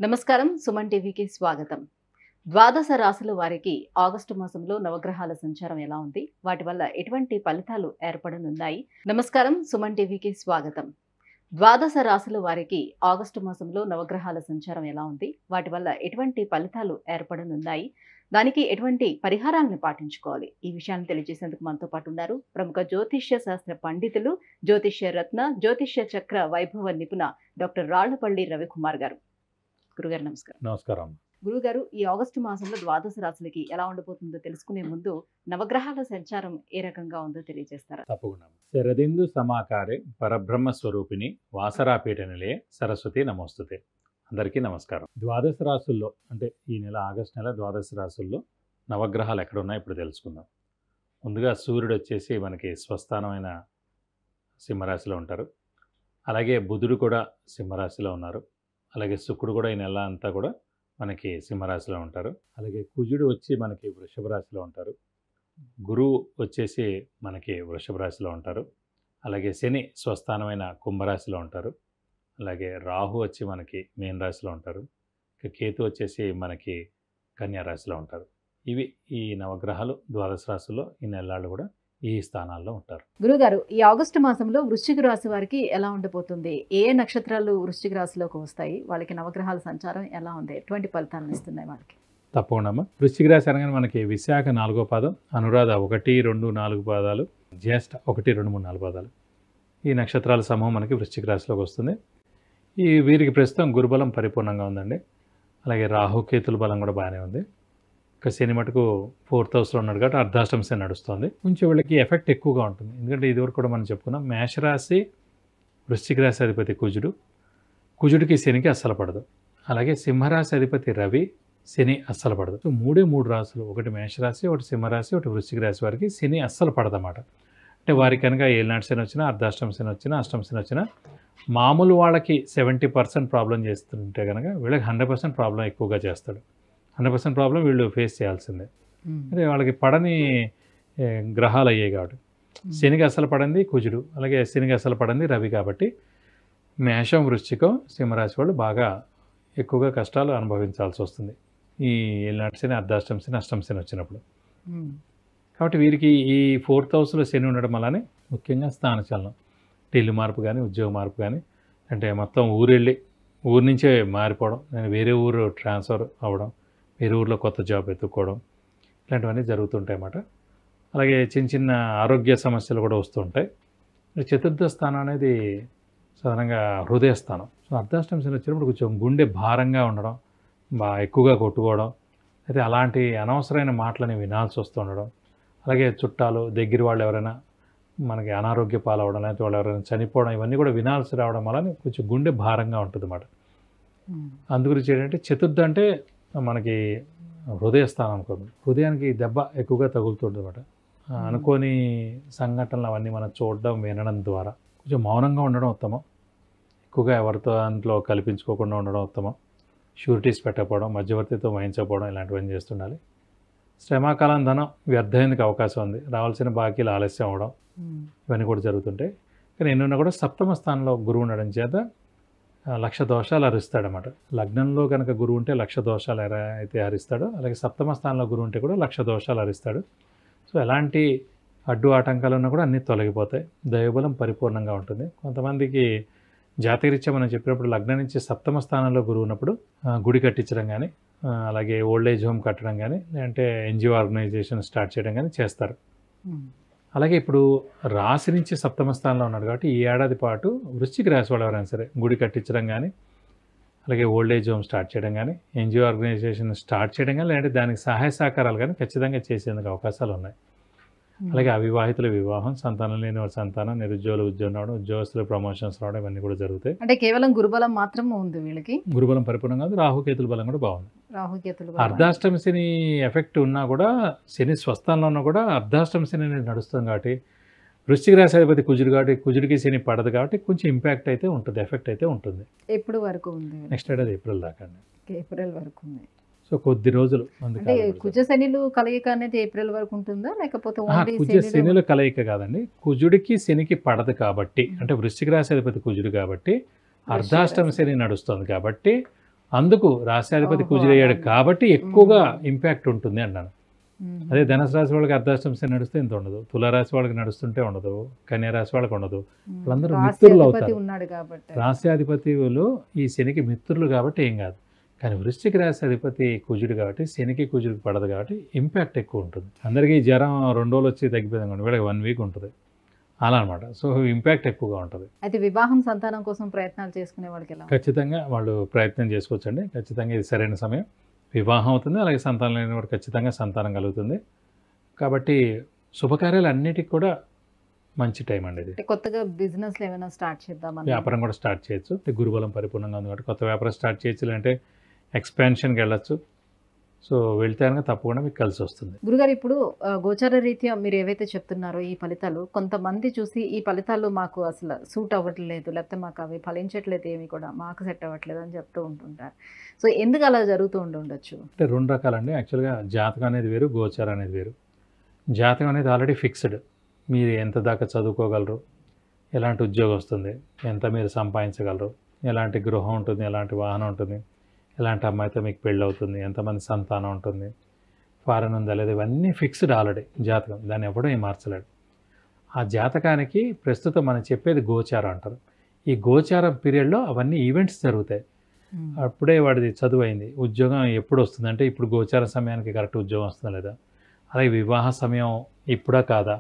నమస్కారం సుమన్ టీవీకి స్వాగతం. ద్వాదశ రాశుల వారికి ఆగస్టు మాసంలో నవగ్రహాల సంచారం ఎలా ఉంది, వాటి వల్ల ఎటువంటి ఫలితాలు ఏర్పడనున్నాయి? నమస్కారం సుమన్ టీవీకి స్వాగతం. ద్వాదశ రాశుల వారికి ఆగస్టు మాసంలో నవగ్రహాల సంచారం ఎలా ఉంది, వాటి వల్ల ఎటువంటి ఫలితాలు ఏర్పడనున్నాయి, దానికి ఎటువంటి పరిహారాలను పాటించుకోవాలి, ఈ విషయాన్ని తెలియజేసేందుకు మనతో పాటు ఉన్నారు ప్రముఖ జ్యోతిష్య శాస్త్ర పండితులు, జ్యోతిష్య రత్న, జ్యోతిష్య చక్ర వైభవ నిపుణ డాక్టర్ రాళ్లపల్లి రవికుమార్ గారు. గురుగారు నమస్కారం. నమస్కారం. గురుగారు, ఈ ఆగస్టు మాసంలో ద్వాదశ రాశులకి ఎలా ఉండబోతుందో తెలుసుకునే ముందు నవగ్రహాల సంచారం ఏ రకంగా ఉందో తెలియజేస్తారా? తప్పకుండా. శరదిందు సమాకారే పరబ్రహ్మ స్వరూపిణి వాసరాపీఠ నిలయ సరస్వతి నమోస్తుతే. అందరికీ నమస్కారం. ద్వాదశ రాశుల్లో అంటే ఈ నెల ఆగస్టు నెల ద్వాదశ రాశుల్లో నవగ్రహాలు ఎక్కడ ఉన్నాయో ఇప్పుడు తెలుసుకుందాం. ముందుగా సూర్యుడు వచ్చేసి మనకి స్వస్థానమైన సింహరాశిలో ఉంటారు. అలాగే బుధుడు కూడా సింహరాశిలో ఉన్నారు. అలాగే శుక్రుడు కూడా ఈ నెల అంతా కూడా మనకి సింహరాశిలో ఉంటారు. అలాగే కుజుడు వచ్చి మనకి వృషభ రాశిలో ఉంటారు. గురువు వచ్చేసి మనకి వృషభ రాశిలో ఉంటారు. అలాగే శని స్వస్థానమైన కుంభరాశిలో ఉంటారు. అలాగే రాహు వచ్చి మనకి మీన రాశిలో ఉంటారు. ఇక కేతు వచ్చేసి మనకి కన్యా రాశిలో ఉంటారు. ఇవి ఈ నవగ్రహాలు ద్వాదశ రాశుల్లో ఈ నెలలు కూడా ఈ స్థానాల్లో ఉంటారు. గురుగారు, ఈ ఆగస్టు మాసంలో వృశ్చిక రాశి వారికి ఎలా ఉండబోతుంది? ఏ నక్షత్రాలు వృశ్చిక రాశిలోకి వస్తాయి? వాళ్ళకి నవగ్రహాల సంచారం ఎలా ఉంది? ఎటువంటి ఫలితాలను ఇస్తున్నాయి వాళ్ళకి? తప్పకుండా. వృశ్చిక రాశి అనగానే మనకి విశాఖ 4వ పాదం, అనురాధ 1, 2, 4 పాదాలు, జ్యేష్ఠ 1, 2, 3, 4 పాదాలు, ఈ నక్షత్రాల సమూహం మనకి వృశ్చిక రాశిలోకి వస్తుంది. వీరికి ప్రస్తుతం గురుబలం పరిపూర్ణంగా ఉందండి. అలాగే రాహుకేతుల బలం కూడా బాగానే ఉంది. ఇక శని మటుకు 4th హౌస్లో ఉన్నాడు కాబట్టి అర్ధాష్టమ శని నడుస్తుంది. కొంచెం వీళ్ళకి ఎఫెక్ట్ ఎక్కువగా ఉంటుంది. ఎందుకంటే ఇదివరకు కూడా మనం చెప్పుకున్నాం, మేషరాశి వృశ్చిక రాశి అధిపతి కుజుడికి శనికి అస్సలు పడదు. అలాగే సింహరాశి అధిపతి రవి, శని అస్సలు పడదు. సో 3 రాశులు, ఒకటి మేషరాశి, ఒకటి సింహరాశి, ఒకటి వృశ్చిక రాశి వారికి శని అస్సలు పడదన్నమాట. అంటే వారికి కనుక ఏలినాటి శని వచ్చినా, అర్ధాష్టమ శని వచ్చినా, అష్టమ శని వచ్చినా మామూలు వాళ్ళకి 70% ప్రాబ్లం చేస్తుంటే కనుక వీళ్ళకి 100% ప్రాబ్లం ఎక్కువగా చేస్తాడు. 100% ప్రాబ్లం వీళ్ళు ఫేస్ చేయాల్సిందే. అంటే వాళ్ళకి పడని గ్రహాలు అయ్యాయి కాబట్టి శనికి అసలు పడింది కుజుడు, అలాగే శనికి అసలు పడింది రవి. కాబట్టి మేషం, వృశ్చికం, సింహరాశి వాళ్ళు బాగా ఎక్కువగా కష్టాలు అనుభవించాల్సి వస్తుంది ఈ ఏలినాటి శని, అర్ధాష్టమ శని, అష్టమ శని వచ్చినప్పుడు. కాబట్టి వీరికి ఈ 4th హౌస్లో శని ఉండడం వల్లనే ముఖ్యంగా స్థానచలనం, ఇల్లు మార్పు కానీ, ఉద్యోగ మార్పు కానీ, అంటే మొత్తం ఊరి నుంచే మారిపోవడం, నేను వేరే ఊరు ట్రాన్స్ఫర్ అవ్వడం, వేరే ఊరిలో కొత్త జాబ్ ఎత్తుక్కోవడం, ఇలాంటివన్నీ జరుగుతుంటాయి అన్నమాట. అలాగే చిన్న చిన్న ఆరోగ్య సమస్యలు కూడా వస్తుంటాయి. చతుర్థ స్థానం అనేది సాధారణంగా హృదయ స్థానం. సో అర్ధాష్టమ శని వచ్చినప్పుడు కొంచెం గుండె భారంగా ఉండడం, బాగా ఎక్కువగా కొట్టుకోవడం, అయితే అలాంటి అనవసరమైన మాటలని వినాల్సి వస్తూ ఉండడం, అలాగే చుట్టాలు, దగ్గర వాళ్ళు ఎవరైనా మనకి అనారోగ్య పాలవడం, లేకపోతే వాళ్ళు ఎవరైనా చనిపోవడం, ఇవన్నీ కూడా వినాల్సి రావడం వల్ల కొంచెం గుండె భారంగా ఉంటుంది అన్నమాట. అందుగురించి ఏంటంటే చతుర్థ అంటే మనకి హృదయ స్థానం అనుకోండి, హృదయానికి దెబ్బ ఎక్కువగా తగులుతుంది అన్నమాట. అనుకోని సంఘటనలు అవన్నీ మనం చూడడం, వినడం ద్వారా కొంచెం మౌనంగా ఉండడం ఉత్తమం. ఎక్కువగా ఎవరితో దాంట్లో కల్పించుకోకుండా ఉండడం ఉత్తమం. షూరిటీస్ పెట్టకపోవడం, మధ్యవర్తితో వహించకపోవడం, ఇలాంటివన్నీ చేస్తుండాలి. శ్రమాకాలం ధనం వ్యర్థానికి అవకాశం ఉంది. రావాల్సిన బాకీలు ఆలస్యం అవ్వడం, ఇవన్నీ కూడా జరుగుతుంటాయి. కానీ ఎన్నున్నా కూడా సప్తమ స్థానంలో గురువు ఉండడం చేత 1,00,000 దోషాలు హరిస్తాడనమాట. లగ్నంలో కనుక గురువు ఉంటే 1,00,000 దోషాలు ఎలా అయితే హరిస్తాడో, అలాగే సప్తమ స్థానంలో గురువు ఉంటే కూడా 1,00,000 దోషాలు హరిస్తాడు. సో ఎలాంటి అడ్డు ఆటంకాలు ఉన్నా కూడా అన్నీ తొలగిపోతాయి. దైవబలం పరిపూర్ణంగా ఉంటుంది. కొంతమందికి జాతకరీత్యా మనం చెప్పినప్పుడు లగ్నం నుంచి సప్తమ స్థానంలో గురువు ఉన్నప్పుడు గుడి కట్టించడం కానీ, అలాగే ఓల్డ్ ఏజ్ హోమ్ కట్టడం కానీ, లేదంటే ఎన్జిఓ ఆర్గనైజేషన్ స్టార్ట్ చేయడం కానీ చేస్తారు. అలాగే ఇప్పుడు రాశి నుంచి సప్తమ స్థానంలో ఉన్నాడు కాబట్టి ఈ ఏడాది పాటు వృశ్చిక రాశి వాళ్ళు ఎవరైనా సరే గుడి కట్టించడం కానీ, అలాగే ఓల్డ్ ఏజ్ హోమ్ స్టార్ట్ చేయడం కానీ, ఎన్జిఓ ఆర్గనైజేషన్ స్టార్ట్ చేయడం కానీ, లేదంటే దానికి సహాయ సహకారాలు కానీ ఖచ్చితంగా చేసేందుకు అవకాశాలు ఉన్నాయి. అలాగే అవివాహితుల వివాహం, సంతానం లేని వారి సంతానం, నిరుద్యోగులు ఉద్యోగం రావడం, ఉద్యోగస్తులు ప్రమోషన్స్ రావడం, ఇవన్నీ కూడా జరుగుతాయి. అంటే కేవలం గురుబలం మాత్రం ఉంది వీళ్ళకి. గురుబలం పరిపూర్ణంగా ఉంది. రాహుకేతుల బలం కూడా బాగుంది. రాహుకేతులు అర్ధాష్టమ శని ఎఫెక్ట్ ఉన్నా కూడా, శని స్వస్థానంలో ఉన్నా కూడా అర్ధాష్టమ శని నడుస్తుంది కాబట్టి, వృశ్చిక రాశి అధిపతి కుజుడు కాబట్టి, కుజుడికి శని పడదు కాబట్టి కొంచెం ఇంపాక్ట్ అయితే ఉంటుంది, ఎఫెక్ట్ అయితే ఉంటుంది. ఎప్పుడు వరకు ఉంది? నెక్స్ట్ ఏడాది ఏప్రిల్ దాకా అండి. ఏప్రిల్ వరకు ఉంది. సో కొద్ది రోజులు. అంటే కుజ శనిలు కలయిక అనేది ఏప్రిల్ వరకు ఉంటుందా, లేకపోతే కుజ శనిల కలయిక కాదండి, కుజుడికి శనికి పడదు కాబట్టి, అంటే వృశ్చిక రాశి అధిపతి కుజుడు కాబట్టి అర్ధాష్టమ శని నడుస్తుంది కాబట్టి అందుకు రాశ్యాధిపతి ఓహో, కుజుడయ్యాడు అలానే. కాబట్టి ఎక్కువగా ఇంపాక్ట్ ఉంటుంది అన్నాను. మ్మ్. అదే ధనుసు రాశి వాళ్ళకి అర్ధాష్టమ శని నడిస్తే ఇంత ఉండదు, తులారాశి వాళ్ళకి నడుస్తుంటే ఉండదు, కన్యా రాశి వాళ్ళకి ఉండదు. మ్మ్. వాళ్ళందరూ రాశి మిత్రులు అధిపతి అవుతారు. ఉన్నాడు కాబట్టి. రాశ్యాధిపతులు ఈ శనికి మిత్రులు కాబట్టి ఏం కాదు. కానీ వృశ్చిక రాశి అధిపతి కుజుడు కాబట్టి శనికి కుజుడికి పడదు కాబట్టి ఇంపాక్ట్ ఎక్కువ ఉంటుంది. అందరికీ జ్వరం 2 రోజులు వచ్చి తగ్గిపోయింది అనుకోండి, వీళ్ళకి 1 వీక్ ఉంటుంది అలా అనమాట. సో ఇంపాక్ట్ ఎక్కువగా ఉంటుంది. అయితే వివాహం సంతానం కోసం ప్రయత్నాలు చేసుకునే వాళ్ళకి ఎలా? ఖచ్చితంగా వాళ్ళు ప్రయత్నం చేసుకోవచ్చండి. ఖచ్చితంగా ఇది సరైన సమయం. వివాహం అవుతుంది, అలాగే సంతానం లేని వాడు ఖచ్చితంగా సంతానం కలుగుతుంది. కాబట్టి శుభకార్యాలు అన్నిటికీ కూడా మంచి టైం అండి ఇది. అంటే కొత్తగా బిజినెస్లు ఏమైనా స్టార్ట్ చేద్దామని? వ్యాపారం కూడా స్టార్ట్ చేయొచ్చు. గురుబలం పరిపూర్ణంగా ఉంది కాబట్టి కొత్త వ్యాపారం స్టార్ట్ చేయొచ్చు, లేదంటే ఎక్స్పాన్షన్కి వెళ్ళొచ్చు. సో వెళ్తే కనుక తప్పకుండా మీకు కలిసి వస్తుంది. గురుగారు, ఇప్పుడు గోచార రీత్యా మీరు ఏవైతే చెప్తున్నారో ఈ ఫలితాలు కొంతమంది చూసి ఈ ఫలితాలు మాకు అసలు సూట్ అవ్వట్లేదు, లేకపోతే మాకు అవి ఫలించట్లేదు, ఏమి కూడా మాకు సెట్ అవ్వట్లేదు అని చెప్తూ ఉంటుంటారు. సో ఎందుకు అలా జరుగుతూ ఉండొచ్చు? అంటే 2 రకాలండి. యాక్చువల్గా జాతకం అనేది వేరు, గోచారం అనేది వేరు. జాతకం అనేది ఆల్రెడీ ఫిక్స్డ్. మీరు ఎంత దాకా చదువుకోగలరు, ఎలాంటి ఉద్యోగం వస్తుంది, ఎంత మీరు సంపాదించగలరు, ఎలాంటి గృహం ఉంటుంది, ఎలాంటి వాహనం ఉంటుంది, ఎలాంటి అమ్మాయితో మీకు పెళ్ళి అవుతుంది, ఎంతమంది సంతానం ఉంటుంది, ఫారెన్ ఉందా లేదా, ఇవన్నీ ఫిక్స్డ్ ఆల్రెడీ జాతకం. దాన్ని ఎప్పుడూ ఏం మార్చలేడు. ఆ జాతకానికి ప్రస్తుతం మనం చెప్పేది గోచారం అంటారు. ఈ గోచారం పీరియడ్లో అవన్నీ ఈవెంట్స్ జరుగుతాయి. అప్పుడే వాడిది చదువు అయింది, ఉద్యోగం ఎప్పుడు వస్తుంది అంటే ఇప్పుడు గోచార సమయానికి కరెక్ట్ ఉద్యోగం వస్తుందా లేదా, అలాగే వివాహ సమయం ఇప్పుడా కాదా,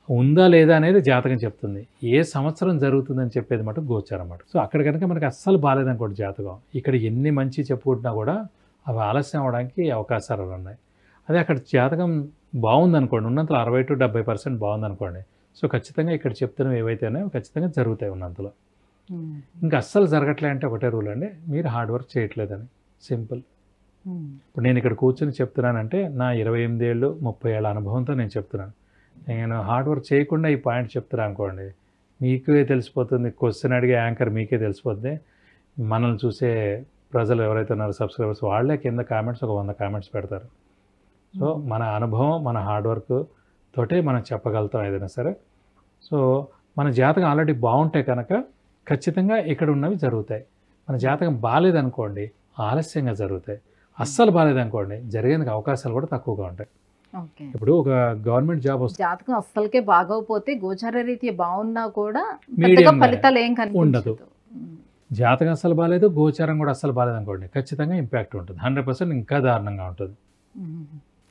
ఉందా లేదా అనేది జాతకం చెప్తుంది. ఏ సంవత్సరం జరుగుతుందని చెప్పేది మటుకు గోచారం అన్నమాట. సో అక్కడ కనుక మనకి అస్సలు బాగాలేదనుకోండి జాతకం, ఇక్కడ ఎన్ని మంచి చెప్పుకుంటున్నా కూడా అవి ఆలస్యం అవ్వడానికి అవకాశాలు ఉన్నాయి. అదే అక్కడ జాతకం బాగుందనుకోండి, ఉన్నంతలో 60 to 70% బాగుందనుకోండి, సో ఖచ్చితంగా ఇక్కడ చెప్తున్నవి ఏవైతే ఉన్నాయో ఖచ్చితంగా జరుగుతాయి ఉన్నంతలో. ఇంకా అస్సలు జరగట్లే అంటే ఒకటే రూల్ అండి, మీరు హార్డ్ వర్క్ చేయట్లేదని. సింపుల్. ఇప్పుడు నేను ఇక్కడ కూర్చొని చెప్తున్నానంటే నా 28 ఏళ్ళు 30 ఏళ్ళ అనుభవంతో నేను చెప్తున్నాను. నేను హార్డ్ వర్క్ చేయకుండా ఈ పాయింట్ చెప్తున్నా అనుకోండి, మీకే తెలిసిపోతుంది. క్వశ్చన్ అడిగే యాంకర్ మీకే తెలిసిపోతుంది. మనల్ని చూసే ప్రజలు ఎవరైతే ఉన్నారో సబ్స్క్రైబర్స్, వాళ్ళే కింద కామెంట్స్ ఒక 100 కామెంట్స్ పెడతారు. సో మన అనుభవం, మన హార్డ్ వర్క్ తోటే మనం చెప్పగలుగుతాం ఏదైనా సరే. సో మన జాతకం ఆల్రెడీ బాగుంటే కనుక ఖచ్చితంగా ఇక్కడ ఉన్నవి జరుగుతాయి. మన జాతకం బాగాలేదనుకోండి ఆలస్యంగా జరుగుతాయి. అస్సలు బాగాలేదనుకోండి జరిగేందుకు అవకాశాలు కూడా తక్కువగా ఉంటాయి. ఇప్పుడు ఒక గవర్నమెంట్ జాబ్ వస్తుంది, జాతకం అస్సలకే బాగోపోతే గోచార రీత్యా బాగున్నా కూడా మీడియం ఫలితాలు ఏం ఉండదు. కనిపించదు. జాతకం అస్సలు బాగాలేదు, గోచారం కూడా అస్సలు బాగాలేదు అనుకోండి, ఖచ్చితంగా ఇంపాక్ట్ ఉంటుంది. 100% ఇంకా దారుణంగా ఉంటుంది.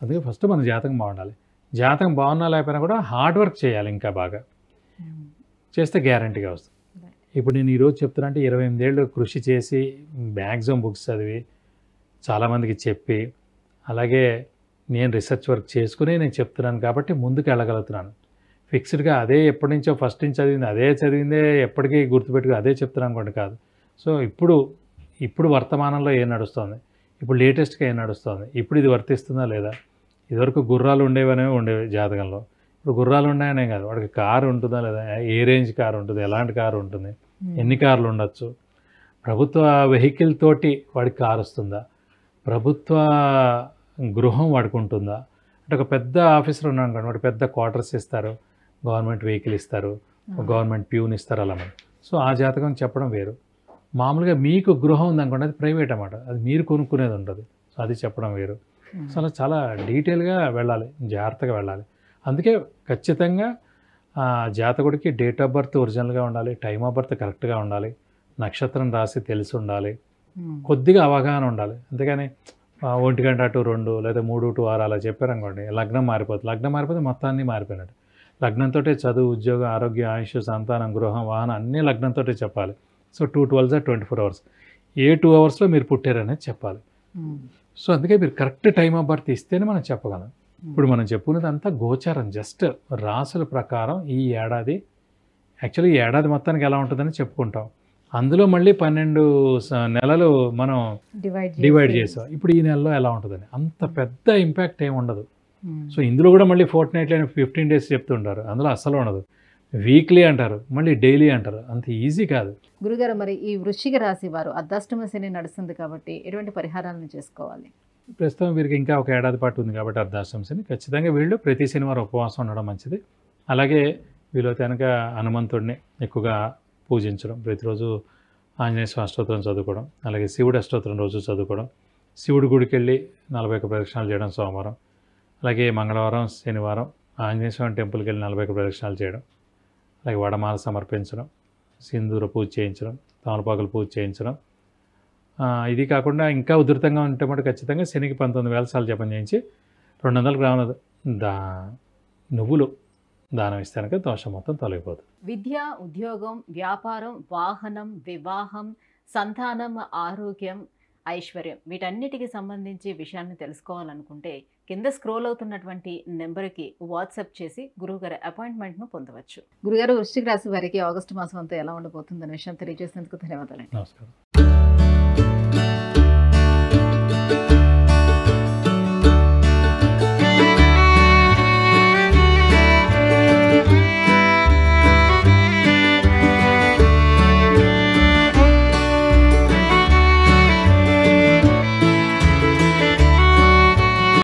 అందుకే ఫస్ట్ మన జాతకం బాగుండాలి. జాతకం బాగున్నా లేకపోయినా కూడా హార్డ్ వర్క్ చేయాలి, ఇంకా బాగా చేస్తే గ్యారంటీగా వస్తుంది. ఇప్పుడు నేను ఈరోజు చెప్తున్నా అంటే 28 ఏళ్ళు కృషి చేసి మ్యాక్సిమం బుక్స్ చదివి చాలామందికి చెప్పి, అలాగే నేను రీసెర్చ్ వర్క్ చేసుకుని నేను చెప్తున్నాను కాబట్టి ముందుకు వెళ్ళగలుగుతున్నాను. ఫిక్స్డ్గా అదే ఎప్పటి నుంచో ఫస్ట్ నుంచి చదివింది అదే చదివిందే ఎప్పటికీ గుర్తుపెట్టుకుని అదే చెప్తున్నాను అనుకోండి, కాదు. సో ఇప్పుడు వర్తమానంలో ఏం నడుస్తుంది, ఇప్పుడు లేటెస్ట్గా ఏం నడుస్తుంది, ఇప్పుడు ఇది వర్తిస్తుందా లేదా. ఇదివరకు గుర్రాలు ఉండేవి జాతకంలో, ఇప్పుడు గుర్రాలు ఉన్నాయనే కాదు, వాడికి కారు ఉంటుందా లేదా, ఏ రేంజ్ కారు ఉంటుంది, ఎలాంటి కారు ఉంటుంది, ఎన్ని కార్లు ఉండొచ్చు, ప్రభుత్వ వెహికల్ తోటి వాడికి కారు వస్తుందా, ప్రభుత్వ గృహం వాడికి ఉంటుందా. అంటే ఒక పెద్ద ఆఫీసర్ ఉన్నాడు అనుకోండి, వాడు పెద్ద క్వార్టర్స్ ఇస్తారు, గవర్నమెంట్ వెహికల్ ఇస్తారు, గవర్నమెంట్ ప్యూన్ ఇస్తారు అలా మనం. సో ఆ జాతకం చెప్పడం వేరు. మామూలుగా మీకు గృహం ఉందనుకోండి, అది ప్రైవేట్ అన్నమాట, అది మీరు కొనుక్కునేది ఉండదు. సో అది చెప్పడం వేరు. సో అలా చాలా డీటెయిల్గా వెళ్ళాలి, జాగ్రత్తగా వెళ్ళాలి. అందుకే ఖచ్చితంగా జాతకుడికి డేట్ ఆఫ్ బర్త్ ఒరిజినల్గా ఉండాలి, టైమ్ ఆఫ్ బర్త్ కరెక్ట్గా ఉండాలి, నక్షత్రం రాసి తెలిసి ఉండాలి, కొద్దిగా అవగాహన ఉండాలి. అంతేగాని 1 గంట టు 2 లేదా 3 to 6 అలా చెప్పారనుకోండి, లగ్నం మారిపోతుంది. లగ్నం మారిపోతే మొత్తాన్ని మారిపోయినట్టు. లగ్నంతో చదువు, ఉద్యోగం, ఆరోగ్యం, ఆయుష్, సంతానం, గృహం, వాహనం అన్నీ లగ్నంతో చెప్పాలి. So 2 12 24 hours. ఏ 2 hours మీరు పుట్టారనేది చెప్పాలి. సో అందుకే మీరు కరెక్ట్ టైమ్ ఆఫ్ బర్త్ ఇస్తేనే మనం చెప్పగలం. ఇప్పుడు మనం చెప్పుకున్నది అంతా గోచారం, జస్ట్ రాసుల ప్రకారం. ఈ ఏడాది యాక్చువల్లీ ఈ ఏడాది మొత్తానికి ఎలా ఉంటుందని చెప్పుకుంటాం. అందులో మళ్ళీ 12 నెలలు మనం డివైడ్ చేసాం. ఇప్పుడు ఈ నెలలో ఎలా ఉంటుందని అంత పెద్ద ఇంపాక్ట్ ఏమి ఉండదు. సో ఇందులో కూడా మళ్ళీ ఫోర్ట్ నైట్లో 15 days చెప్తుంటారు, అందులో అస్సలు ఉండదు. వీక్లీ అంటారు, మళ్ళీ డైలీ అంటారు, అంత ఈజీ కాదు. గురుగారు, మరి ఈ వృశ్చిక రాశి వారు అర్ధాష్టమ శని నడుస్తుంది కాబట్టి ఎటువంటి పరిహారాలను చేసుకోవాలి? ప్రస్తుతం వీరికి ఇంకా ఒక ఏడాది పాటు ఉంది కాబట్టి అర్ధాష్టమ శని, ఖచ్చితంగా వీళ్ళు ప్రతి శనివారం ఉపవాసం ఉండడం మంచిది. అలాగే వీళ్ళు కనుక హనుమంతుడిని ఎక్కువగా పూజించడం, ప్రతిరోజు ఆంజనేయ స్వామి అష్టోత్తరం చదువుకోవడం, అలాగే శివుడు అష్టోత్తరం రోజు చదువుకోవడం, శివుడి గుడికి వెళ్ళి 41 ప్రదక్షిణాలు చేయడం సోమవారం, అలాగే మంగళవారం, శనివారం ఆంజనేయ స్వామి టెంపుల్కి వెళ్ళి 41 ప్రదక్షిణాలు చేయడం, అలాగే వడమాల సమర్పించడం, సింధూర పూజ చేయించడం, తమలపాకులు పూజ చేయించడం. ఇది కాకుండా ఇంకా ఉధృతంగా ఉంటే మటు ఖచ్చితంగా శనికి 19,000 సార్లు జపం చేయించి 200 గ్రాముల నువ్వులు దానం ఇస్తే కనుక దోషం మొత్తం తొలగిపోతుంది. విద్య, ఉద్యోగం, వ్యాపారం, వాహనం, వివాహం, సంతానం, ఆరోగ్యం, ఐశ్వర్యం వీటన్నిటికి సంబంధించి విషయాన్ని తెలుసుకోవాలనుకుంటే కింద స్క్రోల్ అవుతున్నటువంటి నెంబర్కి వాట్సాప్ చేసి గురువుగారి అపాయింట్మెంట్ను పొందవచ్చు. గురుగారు, వృశ్చిక రాశి వారికి ఆగస్టు మాసం అంతా ఎలా ఉండబోతుందనే విషయం తెలియజేసినందుకు ధన్యవాదాలు. నమస్కారం.